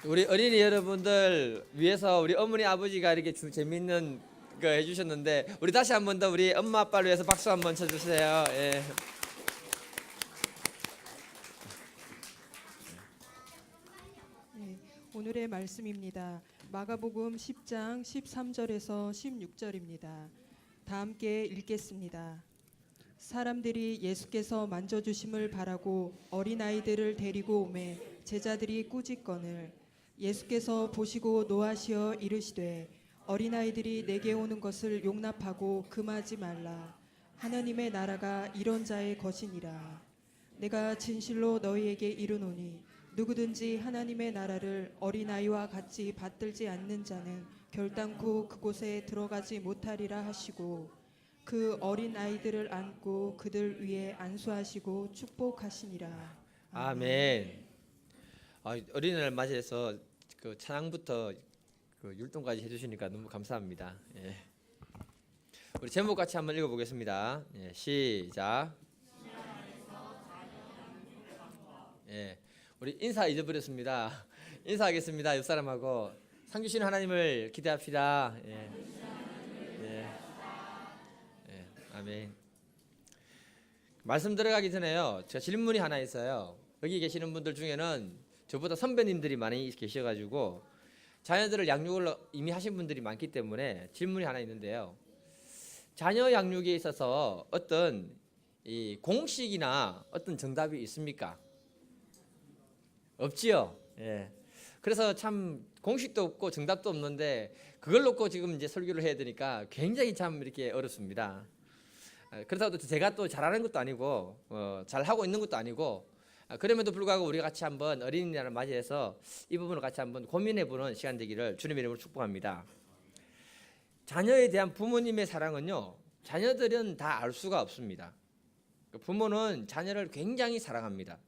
우리 어린이 여러분들 위해서 우리 어머니 아버지가 이렇게 재밌는 거 해주셨는데 우리 다시 한 번 더 우리 엄마 아빠를 위해서 박수 한번 쳐주세요. 예. 네, 오늘의 말씀입니다. 마가복음 10장 13절에서 16절입니다. 다 함께 읽겠습니다. 사람들이 예수께서 만져주심을 바라고 어린아이들을 데리고 오매 제자들이 꾸짖거늘 예수께서 보시고 노하시어 이르시되 어린아이들이 내게 오는 것을 용납하고 금하지 말라. 하나님의 나라가 이런 자의 것이니라. 내가 진실로 너희에게 이르노니 누구든지 하나님의 나라를 어린아이와 같이 받들지 않는 자는 결단코 그곳에 들어가지 못하리라 하시고 그 어린아이들을 안고 그들 위에 안수하시고 축복하시니라. 아멘. 어린이날 맞이해서 그 찬양부터 그 율동까지 해주시니까 너무 감사합니다. 예. 우리 제목 같이 한번 읽어보겠습니다. 예, 시작. 예, 우리 인사 잊어버렸습니다. 인사하겠습니다. 옆 사람하고 상 주시는 하나님을 기대합시다. 예. 예. 예. 아멘. 말씀 들어가기 전에요. 제가 질문이 하나 있어요. 여기 계시는 분들 중에는 저보다 선배님들이 많이 계셔가지고 자녀들을 양육을 이미 하신 분들이 많기 때문에 질문이 하나 있는데요. 자녀 양육에 있어서 어떤 이 공식이나 어떤 정답이 있습니까? 없지요. 예. 그래서 참 공식도 없고 정답도 없는데 그걸 놓고 지금 이제 설교를 해야 되니까 굉장히 참 이렇게 어렵습니다. 그렇다고 제가 또 잘하는 것도 아니고 잘하고 있는 것도 아니고 그럼에도 불구하고 우리 같이 한번 어린이날을 맞이해서 이 부분을 같이 한번 고민해보는 시간 되기를 주님의 이름으로 축복합니다. 자녀에 대한 부모님의 사랑은요, 자녀들은 다 알 수가 없습니다. 부모는 자녀를 굉장히 사랑합니다.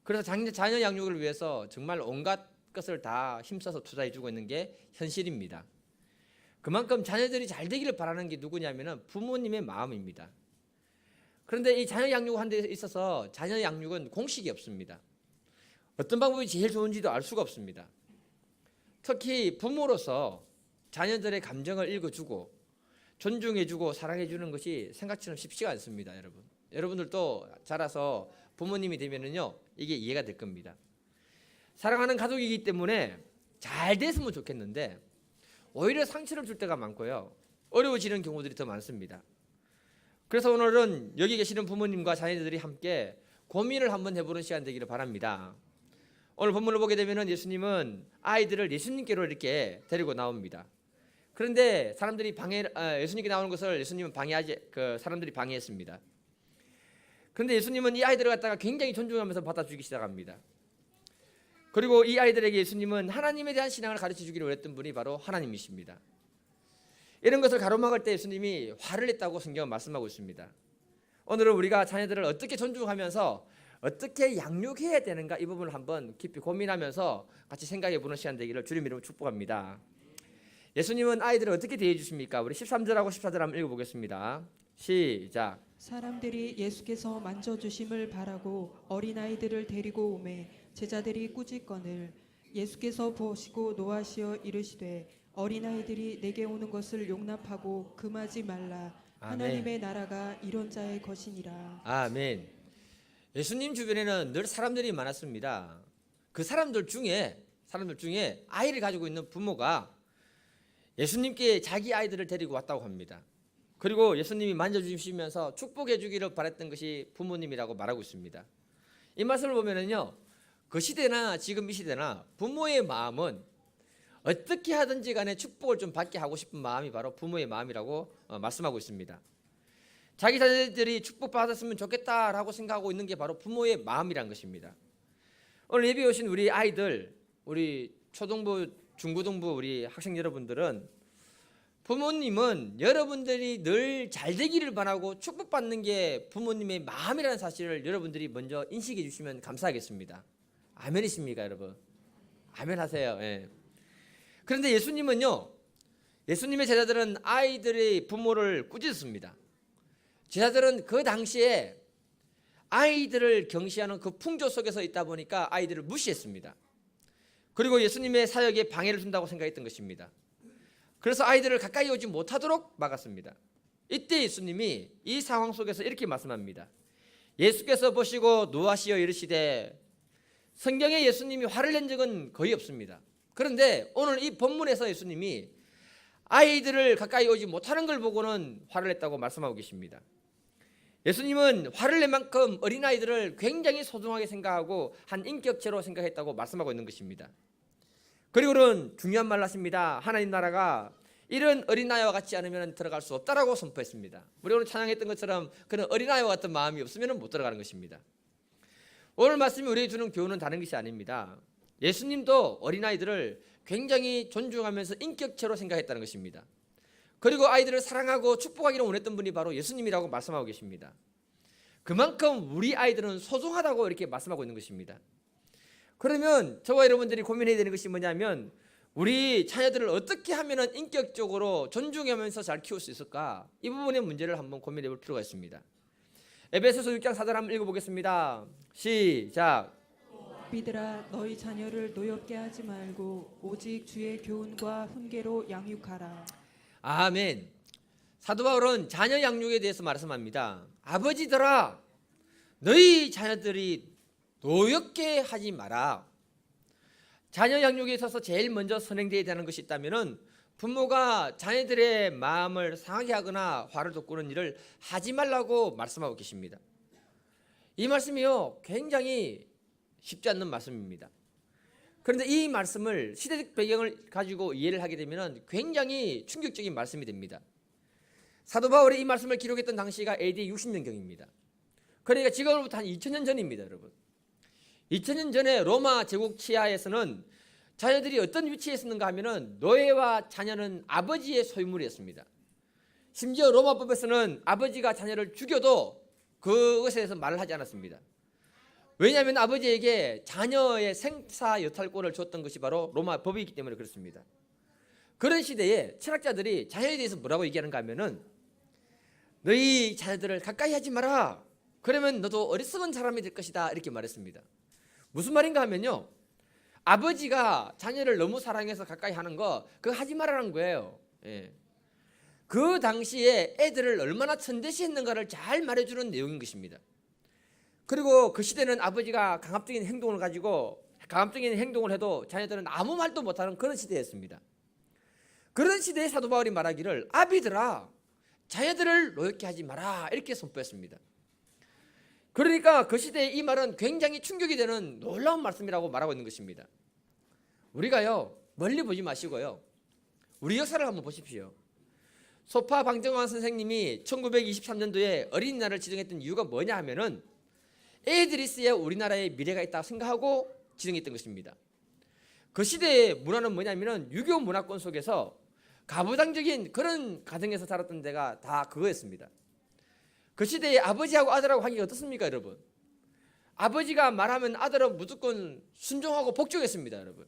그래서 자녀 양육을 위해서 정말 온갖 것을 다 힘써서 투자해주고 있는 게 현실입니다. 그만큼 자녀들이 잘 되기를 바라는 게 누구냐면은 부모님의 마음입니다. 그런데 이 자녀 양육하는 데 있어서 자녀 양육은 공식이 없습니다. 어떤 방법이 제일 좋은지도 알 수가 없습니다. 특히 부모로서 자녀들의 감정을 읽어주고 존중해주고 사랑해주는 것이 생각처럼 쉽지가 않습니다. 여러분들도 자라서 부모님이 되면은요 이게 이해가 될 겁니다. 사랑하는 가족이기 때문에 잘 됐으면 좋겠는데 오히려 상처를 줄 때가 많고요 어려워지는 경우들이 더 많습니다. 그래서 오늘은 여기 계시는 부모님과 자녀들이 함께 고민을 한번 해보는 시간 되기를 바랍니다. 오늘 본문을 보게 되면 예수님은 아이들을 예수님께로 이렇게 데리고 나옵니다. 그런데 사람들이 예수님께 나오는 것을 예수님은 사람들이 방해했습니다. 그런데 예수님은 이 아이들을 갖다가 굉장히 존중하면서 받아주기 시작합니다. 그리고 이 아이들에게 예수님은 하나님에 대한 신앙을 가르쳐 주기를 원했던 분이 바로 하나님이십니다. 이런 것을 가로막을 때 예수님이 화를 냈다고 성경은 말씀하고 있습니다. 오늘은 우리가 자녀들을 어떻게 존중하면서 어떻게 양육해야 되는가 이 부분을 한번 깊이 고민하면서 같이 생각해 보는 시간 되기를 주님 이름으로 축복합니다. 예수님은 아이들을 어떻게 대해 주십니까? 우리 13절하고 14절 한번 읽어보겠습니다. 시작. 사람들이 예수께서 만져주심을 바라고 어린아이들을 데리고 오매 제자들이 꾸짖거늘 예수께서 보시고 노하시어 이르시되 어린아이들이 내게 오는 것을 용납하고 금하지 말라. 하나님의 나라가 이런 자의 것이니라. 아멘. 예수님 주변에는 늘 사람들이 많았습니다. 그 사람들 중에 아이를 가지고 있는 부모가 예수님께 자기 아이들을 데리고 왔다고 합니다. 그리고 예수님이 만져주시면서 축복해 주기를 바랬던 것이 부모님이라고 말하고 있습니다. 이 말씀을 보면은요, 그 시대나 지금 이 시대나 부모의 마음은 어떻게 하든지 간에 축복을 좀 받게 하고 싶은 마음이 바로 부모의 마음이라고 말씀하고 있습니다. 자기 자녀들이 축복받았으면 좋겠다라고 생각하고 있는 게 바로 부모의 마음이란 것입니다. 오늘 예배에 오신 우리 아이들, 우리 초등부, 중고등부 우리 학생 여러분들은 부모님은 여러분들이 늘 잘 되기를 바라고 축복받는 게 부모님의 마음이라는 사실을 여러분들이 먼저 인식해 주시면 감사하겠습니다. 아멘이십니까, 여러분? 아멘 하세요. 예. 그런데 예수님은요, 예수님의 제자들은 아이들의 부모를 꾸짖습니다. 제자들은 그 당시에 아이들을 경시하는 그 풍조 속에서 있다 보니까 아이들을 무시했습니다. 그리고 예수님의 사역에 방해를 준다고 생각했던 것입니다. 그래서 아이들을 가까이 오지 못하도록 막았습니다. 이때 예수님이 이 상황 속에서 이렇게 말씀합니다. 예수께서 보시고 노하시어 이르시되, 성경에 예수님이 화를 낸 적은 거의 없습니다. 그런데 오늘 이 본문에서 예수님이 아이들을 가까이 오지 못하는 걸 보고는 화를 냈다고 말씀하고 계십니다. 예수님은 화를 낼 만큼 어린아이들을 굉장히 소중하게 생각하고 한 인격체로 생각했다고 말씀하고 있는 것입니다. 그리고는 중요한 말을 하십니다. 하나님 나라가 이런 어린아이와 같지 않으면 들어갈 수 없다라고 선포했습니다. 우리 오늘 찬양했던 것처럼 그런 어린아이와 같은 마음이 없으면 못 들어가는 것입니다. 오늘 말씀이 우리에게 주는 교훈은 다른 것이 아닙니다. 예수님도 어린아이들을 굉장히 존중하면서 인격체로 생각했다는 것입니다. 그리고 아이들을 사랑하고 축복하기를 원했던 분이 바로 예수님이라고 말씀하고 계십니다. 그만큼 우리 아이들은 소중하다고 이렇게 말씀하고 있는 것입니다. 그러면 저와 여러분들이 고민해야 되는 것이 뭐냐면, 우리 자녀들을 어떻게 하면 인격적으로 존중하면서 잘 키울 수 있을까? 이 부분의 문제를 한번 고민해 볼 필요가 있습니다. 에베소서 6장 4절 한번 읽어보겠습니다. 시작. 비들아, 너희 자녀를 노엽게 하지 말고 오직 주의 교훈과 훈계로 양육하라. 아멘. 사도 바울은 자녀 양육에 대해서 말씀합니다. 아버지들아, 너희 자녀들이 노엽게 하지 마라. 자녀 양육에 있어서 제일 먼저 선행되어야 되는 것이 있다면 부모가 자녀들의 마음을 상하게 하거나 화를 돋구는 일을 하지 말라고 말씀하고 계십니다. 이 말씀이요, 굉장히 쉽지 않는 말씀입니다. 그런데 이 말씀을 시대적 배경을 가지고 이해를 하게 되면 굉장히 충격적인 말씀이 됩니다. 사도 바울이 이 말씀을 기록했던 당시가 AD 60년경입니다. 그러니까 지금으로부터 한 2000년 전입니다, 여러분. 2000년 전에 로마 제국 치하에서는 자녀들이 어떤 위치에 있었는가 하면은 노예와 자녀는 아버지의 소유물이었습니다. 심지어 로마법에서는 아버지가 자녀를 죽여도 그것에 대해서 말을 하지 않았습니다. 왜냐하면 아버지에게 자녀의 생사 여탈권을 줬던 것이 바로 로마 법이기 때문에 그렇습니다. 그런 시대에 철학자들이 자녀에 대해서 뭐라고 얘기하는가 하면은, 너희 자녀들을 가까이 하지 마라. 그러면 너도 어리석은 사람이 될 것이다, 이렇게 말했습니다. 무슨 말인가 하면요, 아버지가 자녀를 너무 사랑해서 가까이 하는 거 그거 하지 말라는 거예요. 예. 그 당시에 애들을 얼마나 천대시했는가를 잘 말해주는 내용인 것입니다. 그리고 그 시대는 아버지가 강압적인 행동을 가지고 강압적인 행동을 해도 자녀들은 아무 말도 못하는 그런 시대였습니다. 그런 시대에 사도 바울이 말하기를, 아비들아, 자녀들을 노엽게 하지 마라, 이렇게 선포했습니다. 그러니까 그 시대에 이 말은 굉장히 충격이 되는 놀라운 말씀이라고 말하고 있는 것입니다. 우리가요, 멀리 보지 마시고요, 우리 역사를 한번 보십시오. 소파 방정환 선생님이 1923년도에 어린이날을 지정했던 이유가 뭐냐 하면은 애들이 있어야 우리나라의 미래가 있다고 생각하고 지정했던 것입니다. 그 시대의 문화는 뭐냐면은 유교 문화권 속에서 가부장적인 그런 가정에서 자랐던 데가 다 그거였습니다. 그 시대에 아버지하고 아들하고 관계가 어떻습니까, 여러분? 아버지가 말하면 아들은 무조건 순종하고 복종했습니다, 여러분.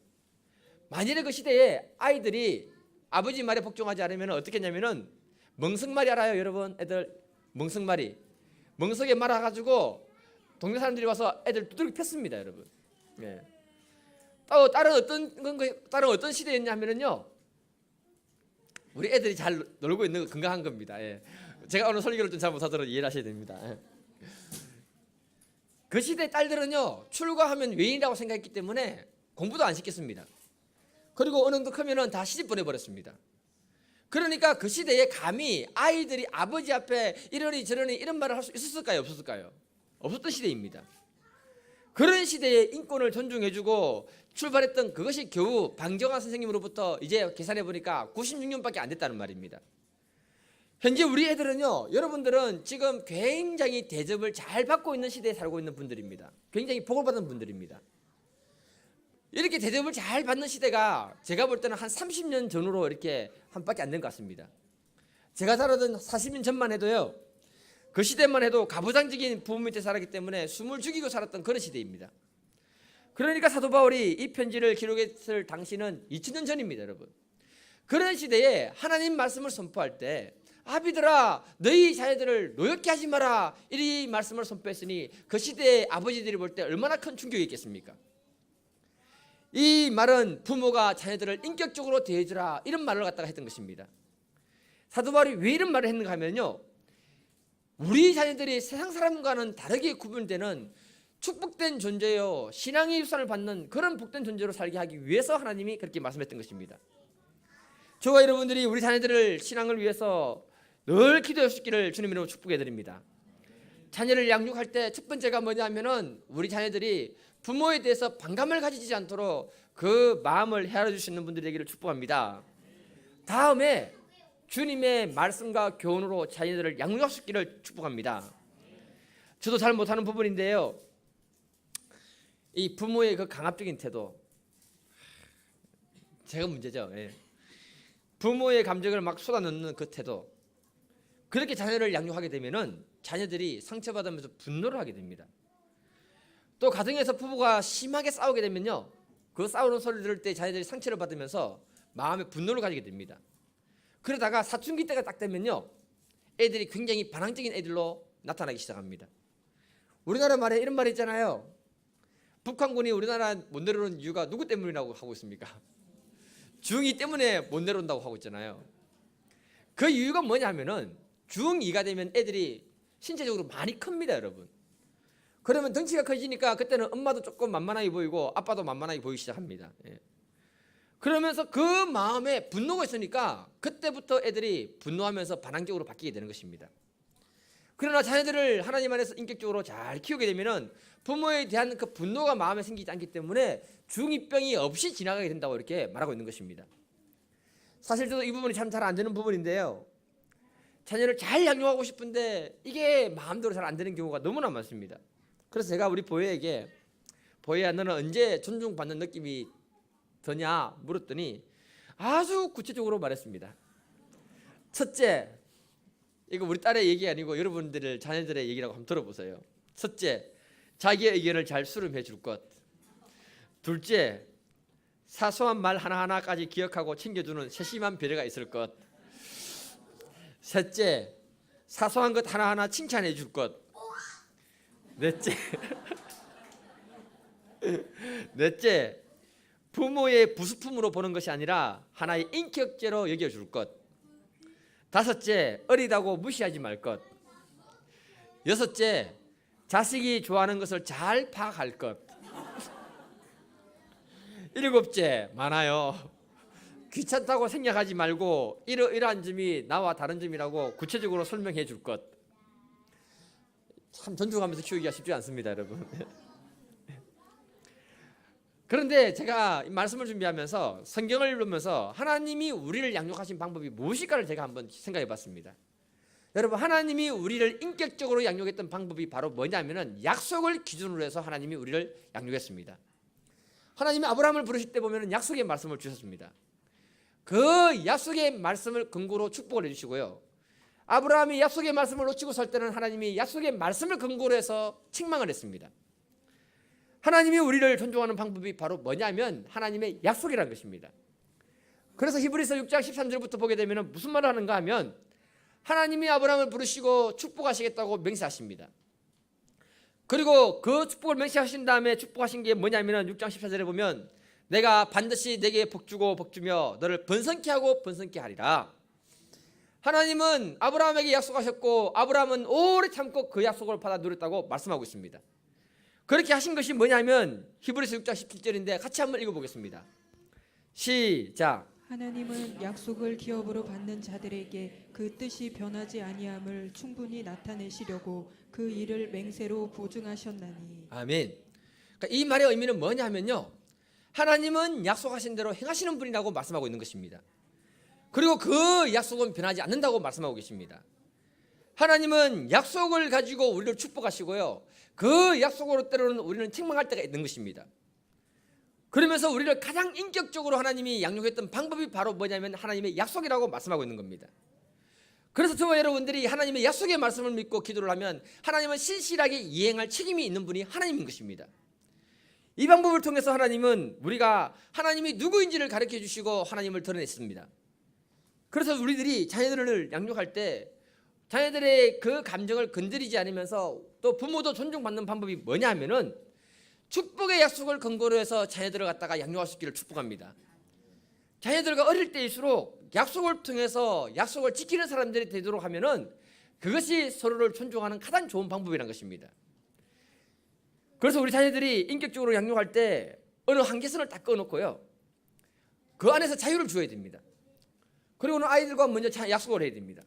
만일에 그 시대에 아이들이 아버지 말에 복종하지 않으면 어떻게 했냐면은, 멍석말이 알아요, 여러분? 애들 멍석말이, 멍석에 말아가지고 동네 사람들이 와서 애들 두들겨 폈습니다, 여러분. 예. 다른 어떤 시대였냐면요, 우리 애들이 잘 놀고 있는 거 건강한 겁니다. 예. 제가 오늘 설교를 좀 잘 못하도록 이해를 하셔야 됩니다. 예. 그 시대 딸들은요, 출가하면 외인이라고 생각했기 때문에 공부도 안 시켰습니다. 그리고 어느 정도 크면은 다 시집 보내버렸습니다. 그러니까 그 시대에 감히 아이들이 아버지 앞에 이러니 저러니 이런 말을 할 수 있었을까요, 없었을까요? 없었던 시대입니다. 그런 시대에 인권을 존중해주고 출발했던 그것이 겨우 방정환 선생님으로부터 이제 계산해 보니까 96년밖에 안 됐다는 말입니다. 현재 우리 애들은요, 여러분들은 지금 굉장히 대접을 잘 받고 있는 시대에 살고 있는 분들입니다. 굉장히 복을 받은 분들입니다. 이렇게 대접을 잘 받는 시대가 제가 볼 때는 한 30년 전으로 이렇게 한 밖에 안 된 것 같습니다. 제가 살았던 40년 전만 해도요, 그 시대만 해도 가부장적인 부모 밑에 살았기 때문에 숨을 죽이고 살았던 그런 시대입니다. 그러니까 사도 바울이 이 편지를 기록했을 당시는 2000년 전입니다, 여러분. 그런 시대에 하나님 말씀을 선포할 때, 아비들아, 너희 자녀들을 노엽게 하지 마라, 이 말씀을 선포했으니 그 시대의 아버지들이 볼 때 얼마나 큰 충격이 있겠습니까? 이 말은 부모가 자녀들을 인격적으로 대해주라 이런 말을 갖다가 했던 것입니다. 사도 바울이 왜 이런 말을 했는가 하면요, 우리 자녀들이 세상 사람과는 다르게 구분되는 축복된 존재요, 신앙의 유산을 받는 그런 복된 존재로 살게 하기 위해서 하나님이 그렇게 말씀했던 것입니다. 저와 여러분들이 우리 자녀들을 신앙을 위해서 늘 기도할 수 있기를 주님 이름으로 축복해 드립니다. 자녀를 양육할 때 첫 번째가 뭐냐면은 우리 자녀들이 부모에 대해서 반감을 가지지 않도록 그 마음을 헤아려 줄 수 있는 분들이 되기를 축복합니다. 다음에 주님의 말씀과 교훈으로 자녀들을 양육할 수 있기를 축복합니다. 저도 잘 못하는 부분인데요, 이 부모의 그 강압적인 태도, 제가 문제죠. 예. 부모의 감정을 막 쏟아넣는 그 태도, 그렇게 자녀를 양육하게 되면은 자녀들이 상처받으면서 분노를 하게 됩니다. 또 가정에서 부부가 심하게 싸우게 되면요, 그 싸우는 소리를 들을 때 자녀들이 상처를 받으면서 마음에 분노를 가지게 됩니다. 그러다가 사춘기 때가 딱 되면요, 애들이 굉장히 반항적인 애들로 나타나기 시작합니다. 우리나라 말에 이런 말이 있잖아요. 북한군이 우리나라 못 내려오는 이유가 누구 때문이라고 하고 있습니까? 중2 때문에 못 내려온다고 하고 있잖아요. 그 이유가 뭐냐면은 중2가 되면 애들이 신체적으로 많이 큽니다, 여러분. 그러면 덩치가 커지니까 그때는 엄마도 조금 만만하게 보이고 아빠도 만만하게 보이기 시작합니다. 예. 그러면서 그 마음에 분노가 있으니까 그때부터 애들이 분노하면서 반항적으로 바뀌게 되는 것입니다. 그러나 자녀들을 하나님 안에서 인격적으로 잘 키우게 되면은 부모에 대한 그 분노가 마음에 생기지 않기 때문에 중2병이 없이 지나가게 된다고 이렇게 말하고 있는 것입니다. 사실 저도 이 부분이 참 잘 안 되는 부분인데요, 자녀를 잘 양육하고 싶은데 이게 마음대로 잘 안 되는 경우가 너무나 많습니다. 그래서 제가 우리 보혜에게, 보혜야 너는 언제 존중받는 느낌이 드냐 물었더니 아주 구체적으로 말했습니다. 첫째, 이거 우리 딸의 얘기 아니고 여러분들 자녀들의 얘기라고 한번 들어보세요. 첫째, 자기의 의견을 잘 수렴해 줄 것. 둘째, 사소한 말 하나하나까지 기억하고 챙겨주는 세심한 배려가 있을 것. 셋째, 사소한 것 하나하나 칭찬해 줄 것. 넷째, 부모의 부수품으로 보는 것이 아니라 하나의 인격죄로 여겨줄 것. 다섯째, 어리다고 무시하지 말 것. 여섯째, 자식이 좋아하는 것을 잘 파악할 것. 일곱째, 많아요. 귀찮다고 생각하지 말고 이러이러한 점이 나와 다른 점이라고 구체적으로 설명해 줄 것. 참 존중하면서 키우기가 쉽지 않습니다, 여러분. 그런데 제가 이 말씀을 준비하면서 성경을 읽으면서 하나님이 우리를 양육하신 방법이 무엇일까를 제가 한번 생각해 봤습니다. 여러분, 하나님이 우리를 인격적으로 양육했던 방법이 바로 뭐냐면은 약속을 기준으로 해서 하나님이 우리를 양육했습니다. 하나님이 아브라함을 부르실 때 보면은 약속의 말씀을 주셨습니다. 그 약속의 말씀을 근거로 축복을 해주시고요, 아브라함이 약속의 말씀을 놓치고 설 때는 하나님이 약속의 말씀을 근거로 해서 책망을 했습니다. 하나님이 우리를 존중하는 방법이 바로 뭐냐면 하나님의 약속이라는 것입니다. 그래서 히브리서 6장 13절부터 보게 되면 무슨 말을 하는가 하면 하나님이 아브라함을 부르시고 축복하시겠다고 맹세하십니다. 그리고 그 축복을 맹세하신 다음에 축복하신 게 뭐냐면 6장 14절에 보면 내가 반드시 내게 복주고 복주며 너를 번성케 하고 번성케 하리라. 하나님은 아브라함에게 약속하셨고 아브라함은 오래 참고 그 약속을 받아 누렸다고 말씀하고 있습니다. 그렇게 하신 것이 뭐냐면 히브리서 6장 17절인데 같이 한번 읽어보겠습니다. 시작. 하나님은 약속을 기업으로 받는 자들에게 그 뜻이 변하지 아니함을 충분히 나타내시려고 그 일을 맹세로 보증하셨나니. 아멘. 그러니까 이 말의 의미는 뭐냐면요, 하나님은 약속하신 대로 행하시는 분이라고 말씀하고 있는 것입니다. 그리고 그 약속은 변하지 않는다고 말씀하고 계십니다. 하나님은 약속을 가지고 우리를 축복하시고요, 그 약속으로 때로는 우리는 책망할 때가 있는 것입니다. 그러면서 우리를 가장 인격적으로 하나님이 양육했던 방법이 바로 뭐냐면 하나님의 약속이라고 말씀하고 있는 겁니다. 그래서 저와 여러분들이 하나님의 약속의 말씀을 믿고 기도를 하면 하나님은 신실하게 이행할 책임이 있는 분이 하나님인 것입니다. 이 방법을 통해서 하나님은 우리가 하나님이 누구인지를 가르쳐 주시고 하나님을 드러냈습니다. 그래서 우리들이 자녀들을 양육할 때 자녀들의 그 감정을 건드리지 않으면서 또 부모도 존중받는 방법이 뭐냐 하면은 축복의 약속을 근거로 해서 자녀들을 갖다가 양육할 수 있기를 축복합니다. 자녀들과 어릴 때일수록 약속을 통해서 약속을 지키는 사람들이 되도록 하면은 그것이 서로를 존중하는 가장 좋은 방법이라는 것입니다. 그래서 우리 자녀들이 인격적으로 양육할 때 어느 한계선을 딱 꺼놓고요, 그 안에서 자유를 주어야 됩니다. 그리고는 아이들과 먼저 약속을 해야 됩니다.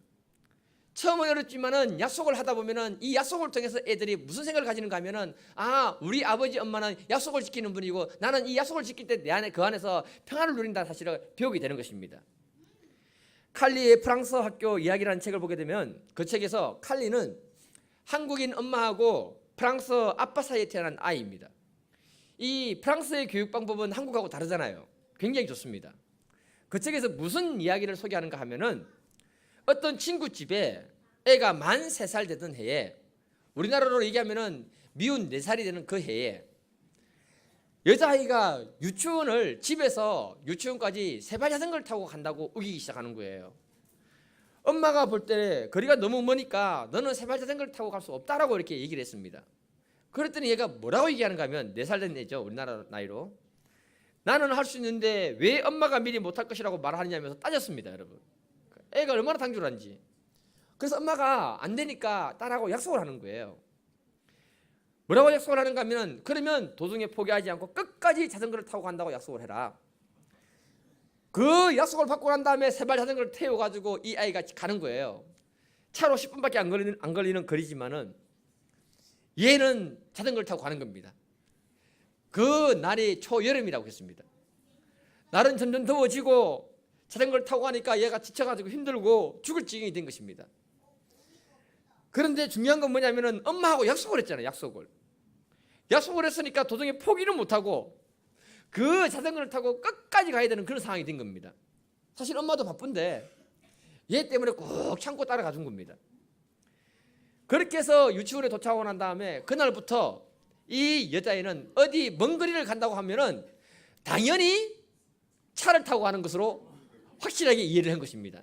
처음은 어렵지만은 약속을 하다 보면은 이 약속을 통해서 애들이 무슨 생각을 가지는가 하면은, 아, 우리 아버지 엄마는 약속을 지키는 분이고 나는 이 약속을 지킬 때 내 안에 그 안에서 평안을 누린다는 사실을 배우게 되는 것입니다. 칼리의 프랑스 학교 이야기라는 책을 보게 되면 그 책에서 칼리는 한국인 엄마하고 프랑스 아빠 사이에 태어난 아이입니다. 이 프랑스의 교육 방법은 한국하고 다르잖아요. 굉장히 좋습니다. 그 책에서 무슨 이야기를 소개하는가 하면은, 어떤 친구 집에 애가 만 3살 되던 해에, 우리나라로 얘기하면은 미운 4살이 되는 그 해에 여자아이가 유치원을 집에서 유치원까지 세발 자전거를 타고 간다고 우기기 시작하는 거예요. 엄마가 볼 때 거리가 너무 머니까 너는 세발 자전거를 타고 갈 수 없다라고 이렇게 얘기를 했습니다. 그랬더니 얘가 뭐라고 얘기하는가 하면, 4살 된 애죠, 우리나라 나이로. 나는 할 수 있는데 왜 엄마가 미리 못할 것이라고 말하느냐면서 따졌습니다, 여러분. 애가 얼마나 당돌한지. 그래서 엄마가 안 되니까 딸하고 약속을 하는 거예요. 뭐라고 약속을 하는가 하면, 그러면 도중에 포기하지 않고 끝까지 자전거를 타고 간다고 약속을 해라. 그 약속을 받고 난 다음에 세발 자전거를 태워가지고 이 아이가 가는 거예요. 차로 10분밖에 안 걸리는 거리지만은 얘는 자전거를 타고 가는 겁니다. 그 날이 초여름이라고 했습니다. 날은 점점 더워지고 자전거를 타고 가니까 얘가 지쳐가지고 힘들고 죽을 지경이 된 것입니다. 그런데 중요한 건 뭐냐면은 엄마하고 약속을 했잖아요. 약속을 했으니까 도중에 포기는 못하고 그 자전거를 타고 끝까지 가야 되는 그런 상황이 된 겁니다. 사실 엄마도 바쁜데 얘 때문에 꼭 참고 따라가 준 겁니다. 그렇게 해서 유치원에 도착하고 난 다음에 그날부터 이 여자애는 어디 먼 거리를 간다고 하면은 당연히 차를 타고 가는 것으로 확실하게 이해를 한 것입니다.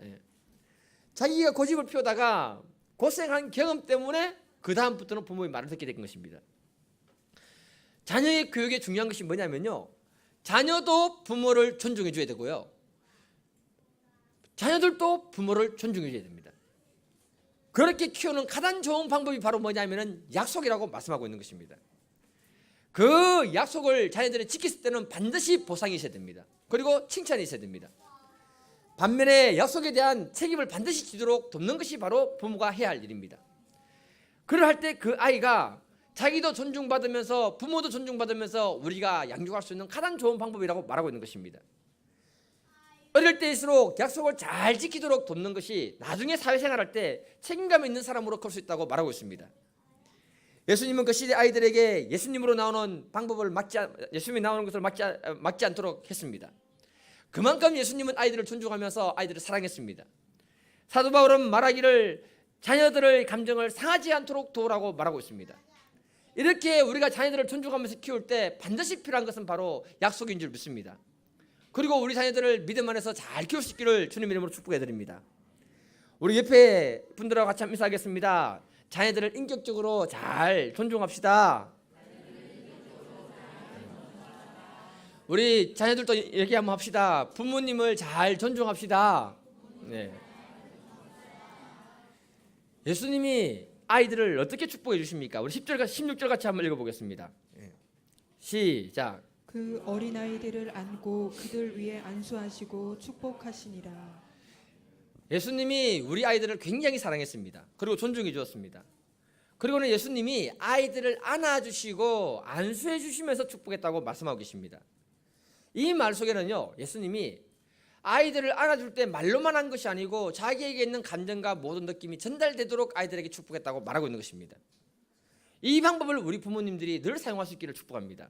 자기가 고집을 피우다가 고생한 경험 때문에 그 다음부터는 부모의 말을 듣게 된 것입니다. 자녀의 교육에 중요한 것이 뭐냐면요, 자녀도 부모를 존중해 줘야 되고요, 자녀들도 부모를 존중해 줘야 됩니다. 그렇게 키우는 가장 좋은 방법이 바로 뭐냐면은 약속이라고 말씀하고 있는 것입니다. 그 약속을 자녀들이 지켰을 때는 반드시 보상이 있어야 됩니다. 그리고 칭찬이 있어야 됩니다. 반면에 약속에 대한 책임을 반드시 지도록 돕는 것이 바로 부모가 해야 할 일입니다. 그럴 때 그 아이가 자기도 존중받으면서 부모도 존중받으면서 우리가 양육할 수 있는 가장 좋은 방법이라고 말하고 있는 것입니다. 어릴 때일수록 약속을 잘 지키도록 돕는 것이 나중에 사회생활할 때 책임감 있는 사람으로 클 수 있다고 말하고 있습니다. 예수님은 그 시대 아이들에게 예수님으로 나오는 방법을 예수님이 나오는 것을 막지 않도록 했습니다. 그만큼 예수님은 아이들을 존중하면서 아이들을 사랑했습니다. 사도 바울은 말하기를 자녀들의 감정을 상하지 않도록 도우라고 말하고 있습니다. 이렇게 우리가 자녀들을 존중하면서 키울 때 반드시 필요한 것은 바로 약속인 줄 믿습니다. 그리고 우리 자녀들을 믿음 안에서 잘 키울 수 있기를 주님 이름으로 축복해 드립니다. 우리 옆에 분들하고 같이 인사하겠습니다. 자녀들을 인격적으로 잘 존중합시다. 우리 자녀들도 얘기 한번 합시다. 부모님을 잘 존중합시다. 네. 예수님이 아이들을 어떻게 축복해 주십니까? 우리 10절과 16절 같이 한번 읽어보겠습니다. 시작. 그 어린아이들을 안고 그들 위에 안수하시고 축복하시니라. 예수님이 우리 아이들을 굉장히 사랑했습니다. 그리고 존중해 주었습니다. 그리고는 예수님이 아이들을 안아주시고 안수해 주시면서 축복했다고 말씀하고 계십니다. 이 말 속에는요, 예수님이 아이들을 안아줄 때 말로만 한 것이 아니고 자기에게 있는 감정과 모든 느낌이 전달되도록 아이들에게 축복했다고 말하고 있는 것입니다. 이 방법을 우리 부모님들이 늘 사용할 수 있기를 축복합니다.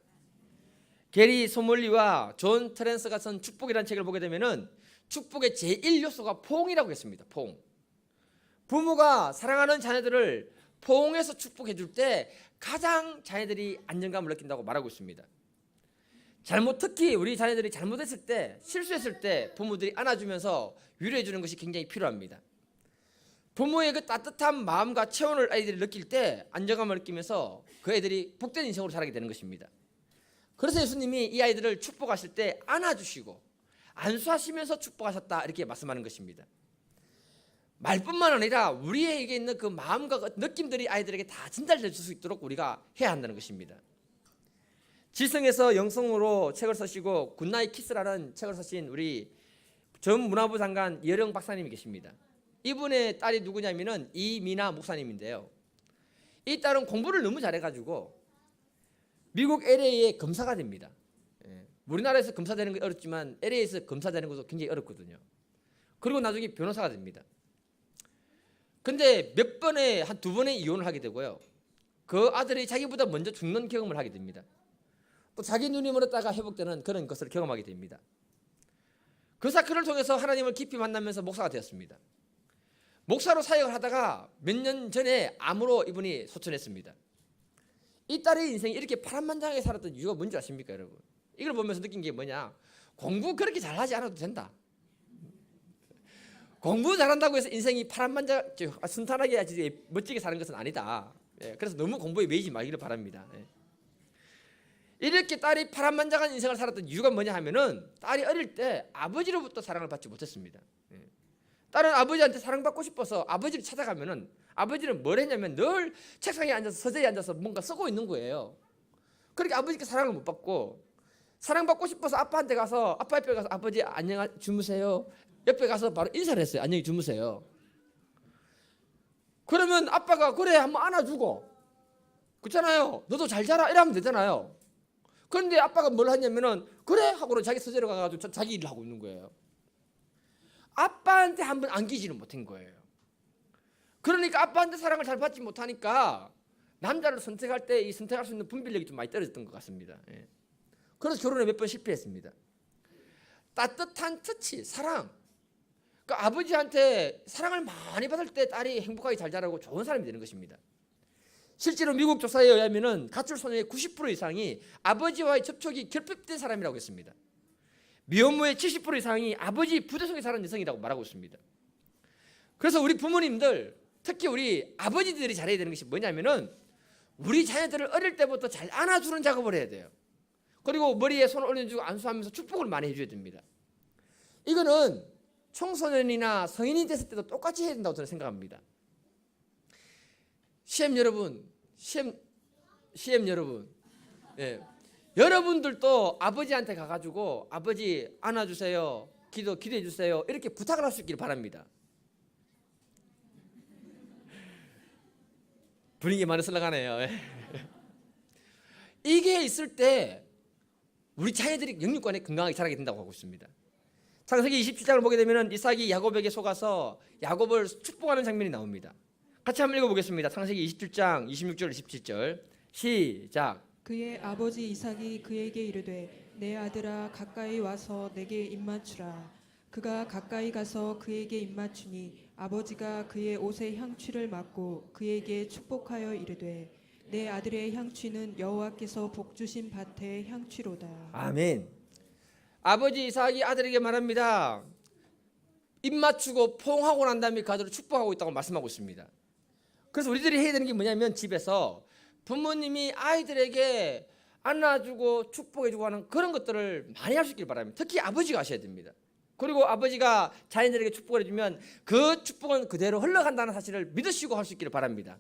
게리 소몰리와 존 트랜스가 쓴 축복이라는 책을 보게 되면은 축복의 제1요소가 포옹이라고 했습니다. 포옹. 부모가 사랑하는 자녀들을 포옹해서 축복해 줄 때 가장 자녀들이 안정감을 느낀다고 말하고 있습니다. 특히 우리 자녀들이 잘못했을 때, 실수했을 때 부모들이 안아주면서 위로해 주는 것이 굉장히 필요합니다. 부모의 그 따뜻한 마음과 체온을 아이들이 느낄 때 안정감을 느끼면서 그 애들이 복된 인생으로 자라게 되는 것입니다. 그래서 예수님이 이 아이들을 축복하실 때 안아주시고 안수하시면서 축복하셨다 이렇게 말씀하는 것입니다. 말뿐만 아니라 우리에게 있는 그 마음과 그 느낌들이 아이들에게 다 전달될 수 있도록 우리가 해야 한다는 것입니다. 지성에서 영성으로 책을 쓰시고 굿나잇 키스라는 책을 쓰신 우리 전 문화부 장관 여령 박사님이 계십니다. 이분의 딸이 누구냐면은 이미나 목사님인데요. 이 딸은 공부를 너무 잘해가지고 미국 LA의 검사가 됩니다. 우리나라에서 검사 되는 게 어렵지만 LA에서 검사 되는 것도 굉장히 어렵거든요. 그리고 나중에 변호사가 됩니다. 근데 몇 번에 한 2번의 이혼을 하게 되고요. 그 아들이 자기보다 먼저 죽는 경험을 하게 됩니다. 또 자기 눈이 멀었다가 회복되는 그런 것을 경험하게 됩니다. 그 사건을 통해서 하나님을 깊이 만나면서 목사가 되었습니다. 목사로 사역을 하다가 몇 년 전에 암으로 이분이 소천했습니다. 이 딸의 인생이 이렇게 파란만장하게 살았던 이유가 뭔지 아십니까, 여러분? 이걸 보면서 느낀 게 뭐냐? 공부 그렇게 잘하지 않아도 된다. 공부 잘한다고 해서 인생이 파란만장 순탄하게 아주 멋지게 사는 것은 아니다. 그래서 너무 공부에 매이지 말기를 바랍니다. 이렇게 딸이 파란만장한 인생을 살았던 이유가 뭐냐 하면은 딸이 어릴 때 아버지로부터 사랑을 받지 못했습니다. 딸은 아버지한테 사랑받고 싶어서 아버지를 찾아가면은 아버지는 뭘 했냐면 늘 책상에 앉아서 서재에 앉아서 뭔가 쓰고 있는 거예요. 그렇게 아버지께 사랑을 못 받고 사랑받고 싶어서 아빠한테 가서 아빠 옆에 가서 아버지 안녕 주무세요. 옆에 가서 바로 인사를 했어요. 안녕히 주무세요. 그러면 아빠가 그래 한번 안아주고 그렇잖아요. 너도 잘 자라 이러면 되잖아요. 그런데 아빠가 뭘 하냐면은 그래 하고는 자기 서재로 가가지고 자기 일을 하고 있는 거예요. 아빠한테 한번 안기지는 못한 거예요. 그러니까 아빠한테 사랑을 잘 받지 못하니까 남자를 선택할 때 이 선택할 수 있는 분별력이 좀 많이 떨어졌던 것 같습니다. 그래서 결혼에 몇 번 실패했습니다. 따뜻한 터치, 사랑. 그러니까 아버지한테 사랑을 많이 받을 때 딸이 행복하게 잘 자라고 좋은 사람이 되는 것입니다. 실제로 미국 조사에 의하면은 가출 소녀의 90% 이상이 아버지와의 접촉이 결핍된 사람이라고 했습니다. 미혼모의 70% 이상이 아버지 부재속에 사는 여성이라고 말하고 있습니다. 그래서 우리 부모님들, 특히 우리 아버지들이 잘해야 되는 것이 뭐냐면은 우리 자녀들을 어릴 때부터 잘 안아주는 작업을 해야 돼요. 그리고 머리에 손을 올려주고 안수하면서 축복을 많이 해줘야 됩니다. 이거는 청소년이나 성인이 됐을 때도 똑같이 해야 된다고 저는 생각합니다. 시엠 여러분, 시엠 여러분, 여러분들도 아버지한테 가가지고 아버지 안아주세요, 기도해 주세요 이렇게 부탁을 할 수 있기를 바랍니다. 분위기 많이 흘러가네요. 이게 있을 때 우리 자녀들이 영육간에 건강하게 자라게 된다고 하고 있습니다. 창세기 27장을 보게 되면 이삭이 야곱에게 속아서 야곱을 축복하는 장면이 나옵니다. 같이 한번 읽어보겠습니다. 창세기 27장 26절 27절 시작. 그의 아버지 이삭이 그에게 이르되 내 아들아 가까이 와서 내게 입맞추라. 그가 가까이 가서 그에게 입맞추니 아버지가 그의 옷에 향취를 맡고 그에게 축복하여 이르되 내 아들의 향취는 여호와께서 복 주신 밭의 향취로다. 아멘. 아버지 이삭이 아들에게 말합니다. 입맞추고 포옹하고 난 다음에 그 아들을 축복하고 있다고 말씀하고 있습니다. 그래서 우리들이 해야 되는 게 뭐냐면 집에서 부모님이 아이들에게 안아주고 축복해주고 하는 그런 것들을 많이 할 수 있길 바랍니다. 특히 아버지가 하셔야 됩니다. 그리고 아버지가 자녀들에게 축복을 해주면 그 축복은 그대로 흘러간다는 사실을 믿으시고 할 수 있기를 바랍니다.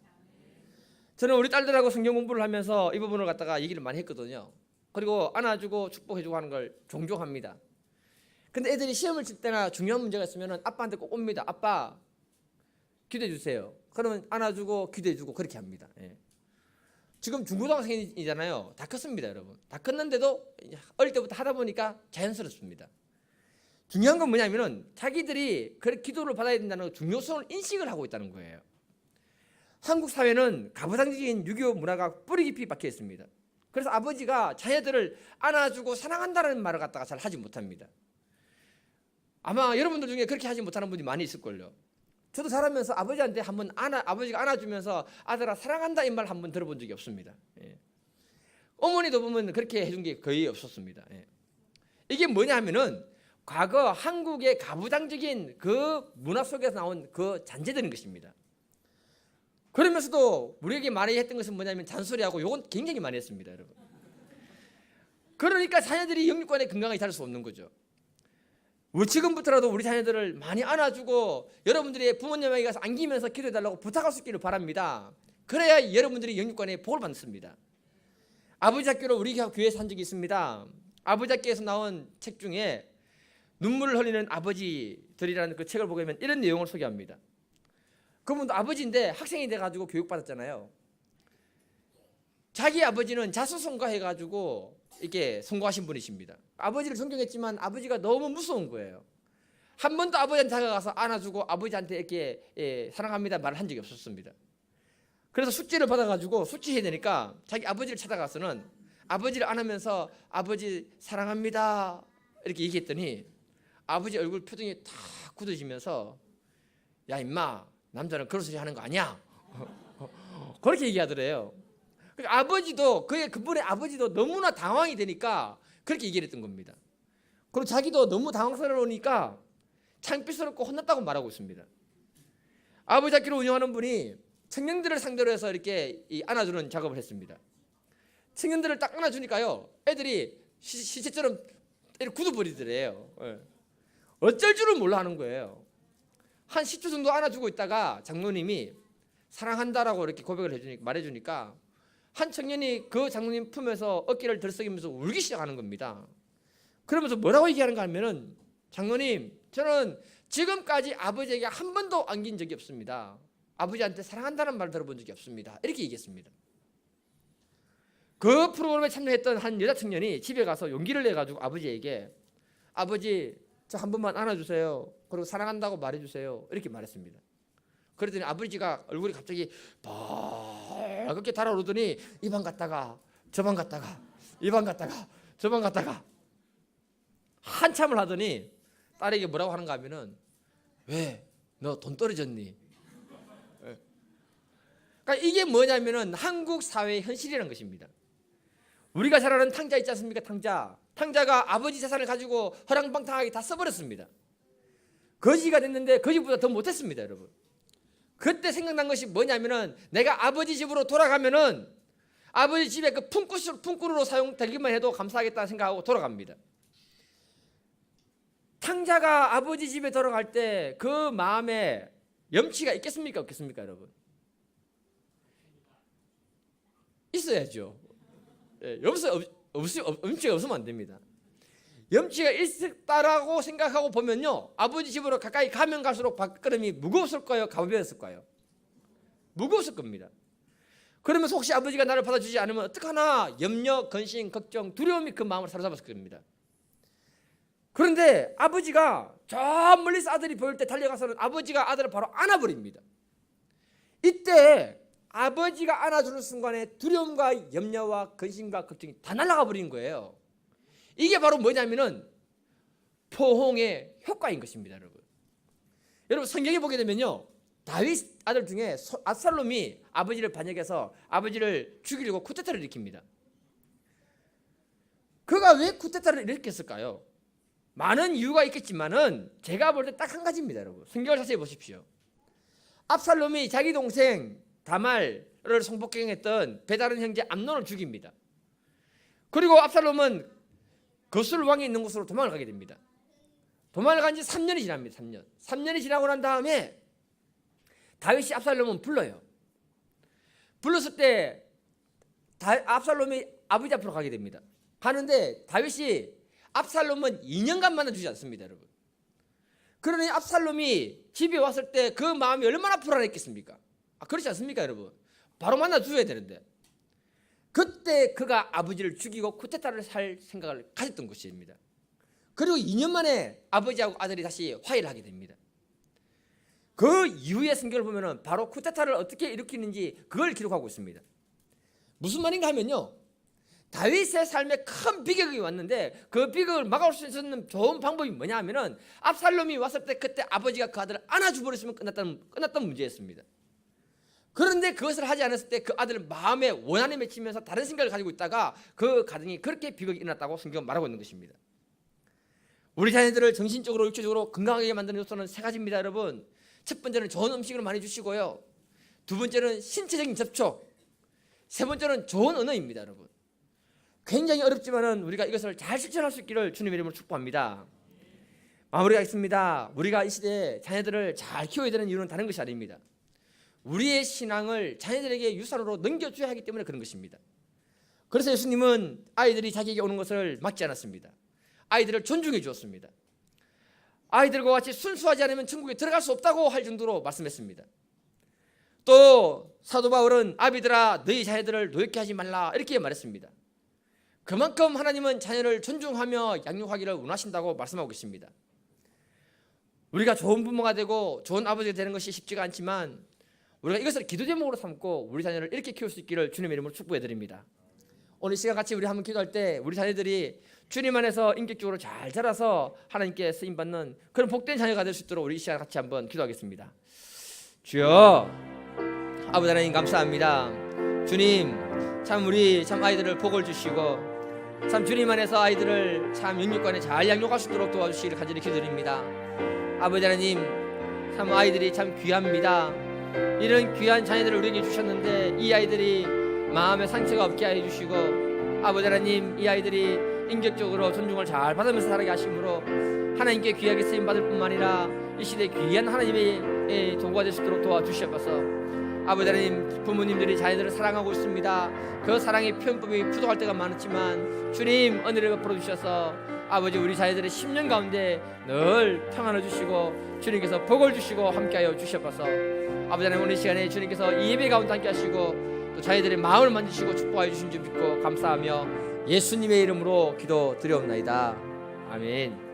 저는 우리 딸들하고 성경 공부를 하면서 이 부분을 갖다가 얘기를 많이 했거든요. 그리고 안아주고 축복해주고 하는 걸 종종 합니다. 근데 애들이 시험을 칠 때나 중요한 문제가 있으면 아빠한테 꼭 옵니다. 아빠 기도해 주세요. 그러면 안아주고 기도해주고 그렇게 합니다. 지금 중고등학생이잖아요. 다 컸습니다, 여러분. 다 컸는데도 어릴 때부터 하다 보니까 자연스럽습니다. 중요한 건 뭐냐면은 자기들이 그렇게 기도를 받아야 된다는 중요성을 인식을 하고 있다는 거예요. 한국 사회는 가부장적인 유교 문화가 뿌리 깊이 박혀 있습니다. 그래서 아버지가 자녀들을 안아주고 사랑한다는 말을 갖다가 잘 하지 못합니다. 아마 여러분들 중에 그렇게 하지 못하는 분이 많이 있을걸요. 저도 자라면서 아버지한테 한번 아버지가 안아주면서 아들아 사랑한다 이 말 한번 들어본 적이 없습니다. 어머니도 보면 그렇게 해준 게 거의 없었습니다. 이게 뭐냐 하면은 과거 한국의 가부장적인 그 문화 속에서 나온 그 잔재되는 것입니다. 그러면서도 우리에게 많이 했던 것은 뭐냐면 잔소리하고 요건 굉장히 많이 했습니다, 여러분. 그러니까 자녀들이 영육간에 건강하게 자랄 수 없는 거죠. 지금부터라도 우리 자녀들을 많이 안아주고 여러분들이 부모님에게 가서 안기면서 기도해달라고 부탁할 수 있기를 바랍니다. 그래야 여러분들이 영육간에 복을 받습니다. 아버지 학교로 우리 교회에서 한 적이 있습니다. 아버지 학교에서 나온 책 중에 눈물을 흘리는 아버지들이라는 그 책을 보게 되면 이런 내용을 소개합니다. 그분도 아버지인데 학생이 돼가지고 교육받았잖아요. 자기 아버지는 자수성가해가지고 이렇게 성공하신 분이십니다. 아버지를 존경했지만 아버지가 너무 무서운 거예요. 한 번도 아버지한테 다가가서 안아주고 아버지한테 이렇게 사랑합니다 말을 한 적이 없었습니다. 그래서 숙제를 받아가지고 숙제해야 되니까 자기 아버지를 찾아가서는 아버지를 안으면서 아버지 사랑합니다 이렇게 얘기했더니 아버지 얼굴 표정이 다 굳어지면서 야 임마 남자는 그런 소리 하는 거 아니야 그렇게 얘기하더래요. 그러니까 아버지도 그분의 아버지도 너무나 당황이 되니까 그렇게 얘기를 했던 겁니다. 그리고 자기도 너무 당황스러우니까 창피스럽고 혼났다고 말하고 있습니다. 아버지 학교를 운영하는 분이 청년들을 상대로 해서 이렇게 안아주는 작업을 했습니다. 청년들을 딱 안아주니까요 애들이 시체처럼 이렇게 굳어버리더래요. 어쩔 줄을 몰라 하는 거예요. 한 10초 정도 안아주고 있다가 장로님이 사랑한다라고 이렇게 고백을 말해주니까 한 청년이 그 장로님 품에서 어깨를 들썩이면서 울기 시작하는 겁니다. 그러면서 뭐라고 얘기하는가 하면은 장로님 저는 지금까지 아버지에게 한 번도 안긴 적이 없습니다. 아버지한테 사랑한다는 말 들어본 적이 없습니다. 이렇게 얘기했습니다. 그 프로그램에 참여했던 한 여자 청년이 집에 가서 용기를 내가지고 아버지에게 아버지 저 한 번만 안아주세요. 그리고 사랑한다고 말해주세요. 이렇게 말했습니다. 그랬더니 아버지가 얼굴이 갑자기 밝게 달아오르더니 이 방 갔다가 저 방 갔다가 이 방 갔다가 저 방 갔다가 한참을 하더니 딸에게 뭐라고 하는가 하면은 왜 너 돈 떨어졌니? 그러니까 이게 뭐냐면은 한국 사회의 현실이라는 것입니다. 우리가 잘 아는 탕자 있지 않습니까? 탕자가 아버지 재산을 가지고 허랑방탕하게 다 써버렸습니다. 거지가 됐는데 거지보다 더 못했습니다, 여러분. 그때 생각난 것이 뭐냐면은 내가 아버지 집으로 돌아가면은 아버지 집에 그 품꾼으로 사용되기만 해도 감사하겠다는 생각하고 돌아갑니다. 탕자가 아버지 집에 돌아갈 때 그 마음에 염치가 있겠습니까? 없겠습니까, 여러분? 있어야죠. 염치가 없으면 안 됩니다. 염치가 있다라고 생각하고 보면요 아버지 집으로 가까이 가면 갈수록 발걸음이 무거웠을까요? 가벼웠을까요? 무거웠을 겁니다. 그러면서 혹시 아버지가 나를 받아주지 않으면 어떡하나 염려, 근심, 걱정, 두려움이 그 마음을 사로잡았을 겁니다. 그런데 아버지가 저 멀리서 아들이 보일 때 달려가서는 아버지가 아들을 바로 안아버립니다. 이때 아버지가 안아주는 순간에 두려움과 염려와 근심과 걱정이 다 날아가 버린 거예요. 이게 바로 뭐냐면은 포홍의 효과인 것입니다, 여러분. 여러분 성경에 보게 되면요 다윗 아들 중에 압살롬이 아버지를 반역해서 아버지를 죽이려고 쿠데타를 일으킵니다. 그가 왜 쿠데타를 일으켰을까요? 많은 이유가 있겠지만은 제가 볼 때 딱 한 가지입니다, 여러분. 성경을 자세히 보십시오. 압살롬이 자기 동생 다말을 성폭행했던 배다른 형제 암논을 죽입니다. 그리고 압살롬은 거술 왕이 있는 곳으로 도망을 가게 됩니다. 도망을 간 지 3년이 지납니다. 3년이 지나고 난 다음에 다윗이 압살롬은 불러요. 불렀을 때 압살롬이 아버지 앞으로 가게 됩니다. 가는데 다윗이 압살롬은 2년간 만나주지 않습니다, 여러분. 그러니 압살롬이 집에 왔을 때 그 마음이 얼마나 불안했겠습니까? 그렇지 않습니까, 여러분? 바로 만나줘야 되는데 그때 그가 아버지를 죽이고 쿠데타를 할 생각을 가졌던 것입니다. 그리고 2년 만에 아버지하고 아들이 다시 화해를 하게 됩니다. 그 이후의 성경을 보면은 바로 쿠데타를 어떻게 일으키는지 그걸 기록하고 있습니다. 무슨 말인가 하면요 다윗의 삶에 큰 비극이 왔는데 그 비극을 막을 수 있는 좋은 방법이 뭐냐 하면은 압살롬이 왔을 때 그때 아버지가 그 아들을 안아줘 버렸으면 끝났던 문제였습니다. 그런데 그것을 하지 않았을 때 그 아들은 마음에 원한에 맺히면서 다른 생각을 가지고 있다가 그 가정이 그렇게 비극이 일어났다고 성경은 말하고 있는 것입니다. 우리 자녀들을 정신적으로 육체적으로 건강하게 만드는 요소는 3가지입니다, 여러분. 첫 번째는 좋은 음식을 많이 주시고요. 두 번째는 신체적인 접촉. 세 번째는 좋은 언어입니다, 여러분. 굉장히 어렵지만은 우리가 이것을 잘 실천할 수 있기를 주님의 이름으로 축복합니다. 마무리하겠습니다. 우리가 이 시대에 자녀들을 잘 키워야 되는 이유는 다른 것이 아닙니다. 우리의 신앙을 자녀들에게 유산으로 넘겨줘야 하기 때문에 그런 것입니다. 그래서 예수님은 아이들이 자기에게 오는 것을 막지 않았습니다. 아이들을 존중해 주었습니다. 아이들과 같이 순수하지 않으면 천국에 들어갈 수 없다고 할 정도로 말씀했습니다. 또 사도 바울은 아비들아 너희 자녀들을 노엽게 하지 말라 이렇게 말했습니다. 그만큼 하나님은 자녀를 존중하며 양육하기를 원하신다고 말씀하고 계십니다. 우리가 좋은 부모가 되고 좋은 아버지가 되는 것이 쉽지가 않지만 우리가 이것을 기도 제목으로 삼고 우리 자녀를 이렇게 키울 수 있기를 주님의 이름으로 축복해 드립니다. 오늘 시간 같이 우리 한번 기도할 때 우리 자녀들이 주님 안에서 인격적으로 잘 자라서 하나님께 쓰임받는 그런 복된 자녀가 될 수 있도록 우리 이 시간 같이 한번 기도하겠습니다. 주여 아버지 하나님 감사합니다. 주님 참 우리 참 아이들을 복을 주시고 참 주님 안에서 아이들을 참 영육간에 잘 양육할 수 있도록 도와주시기를 간절히 기도드립니다. 아버지 하나님 참 아이들이 참 귀합니다. 이런 귀한 자녀들을 우리에게 주셨는데 이 아이들이 마음에 상처가 없게 해 주시고 아버지 하나님 이 아이들이 인격적으로 존중을 잘 받으면서 살아가게 하심으로 하나님께 귀하게 쓰임받을 뿐만 아니라 이 시대에 귀한 하나님의 도구가 될 수 있도록 도와주시옵소서. 아버지 하나님 부모님들이 자녀들을 사랑하고 있습니다. 그 사랑의 표현법이 부족할 때가 많았지만 주님 은혜를 베풀어 주셔서 아버지 우리 자녀들의 10년 가운데 늘 평안을 주시고 주님께서 복을 주시고 함께하여 주시옵소서. 아버지 하나님 오늘 시간에 주님께서 이 예배 가운데 함께 하시고 또 자녀들의 마음을 만지시고 축복하여 주신 줄 믿고 감사하며 예수님의 이름으로 기도드리옵나이다. 아멘.